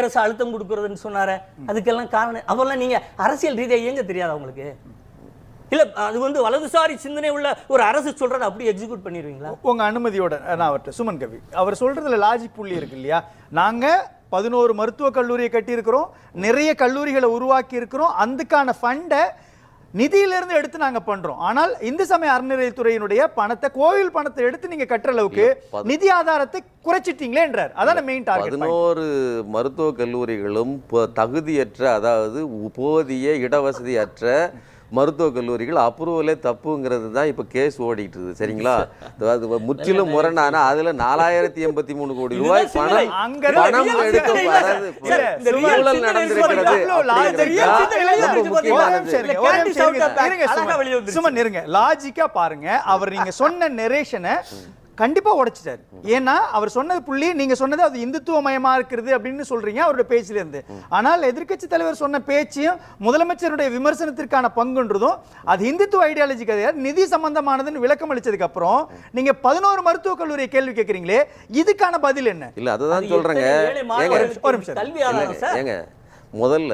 அரசு அழுத்தம் கொடுக்கறதுன்னு சொன்னாரு. அதுக்கெல்லாம் காரணம் அவெல்லாம் நீங்க அரசியல் ரீதியா இயங்க தெரியாதா உங்களுக்கு? இல்ல அது வந்து வலதுசாரி சிந்தனை உள்ள ஒரு அரசு சொல்றதை அப்படி எக்ஸிக்யூட் பண்ணிடுவீங்களா? உங்க அனுமதியோட நான் அவர்கிட்ட சுமன் கவி அவர் சொல்றதுல லாஜிக் புள்ளி இருக்கு இல்லையா? நாங்க 11 மருத்துவக் கல்லூரியை கட்டியிருக்கிறோம், நிறைய கல்லூரிகளை உருவாக்கி இருக்கிறோம், அதுக்கான ஃபண்டை நிதியிலிருந்து எடுத்து நாங்க பண்றோம். ஆனால் இந்து சமய அறநிலையத்துறையினுடைய பணத்தை, கோயில் பணத்தை எடுத்து நீங்க கட்டுற அளவுக்கு நிதி ஆதாரத்தை குறைச்சிட்டீங்களேன்றார். அதான மெயின் டார்கெட். 11 மருத்துவக் கல்லூரிகளும் தகுதியற்ற, அதாவது போதிய இடவசதியற்ற மருத்துவக் கல்லூரிகள் அப்ரூவலே தப்புங்கிறது தான் இப்ப கேஸ் ஓடிட்டு இருக்குது. சரிங்களா? முற்றிலும் முரணான அதுல 4083 கோடி ரூபாய் பணம் எடுக்க ஊழல் நடந்திருக்கிறது. சும்மா இருங்க, லாஜிக்கா பாருங்க. அவர் நீங்க சொன்ன நரேஷனை கண்டிப்பா உடைச்சிட்டாரு. ஏன்னா அவர் சொன்னது புள்ளி, நீங்க சொன்னது அது இந்துத்துவமயமா இருக்கிறது அப்படின்னு சொல்றீங்க அவருடைய பேச்சில இருந்து. ஆனால் எதிர்க்கட்சி தலைவர் சொன்ன பேச்சையும் முதலமைச்சருடைய விமர்சனத்திற்கான பங்குன்றதும் அது இந்துத்துவ ஐடியாலஜி கிடையாது, நிதி சம்பந்தமானதுன்னு விளக்கம் அளிச்சதுக்கு அப்புறம் நீங்க 11 மருத்துவக் கல்லூரியை கேள்வி கேட்கறீங்களே, இதுக்கான பதில் என்ன? இல்ல அதுதான் சொல்றேங்க. ஏங்க முதல்ல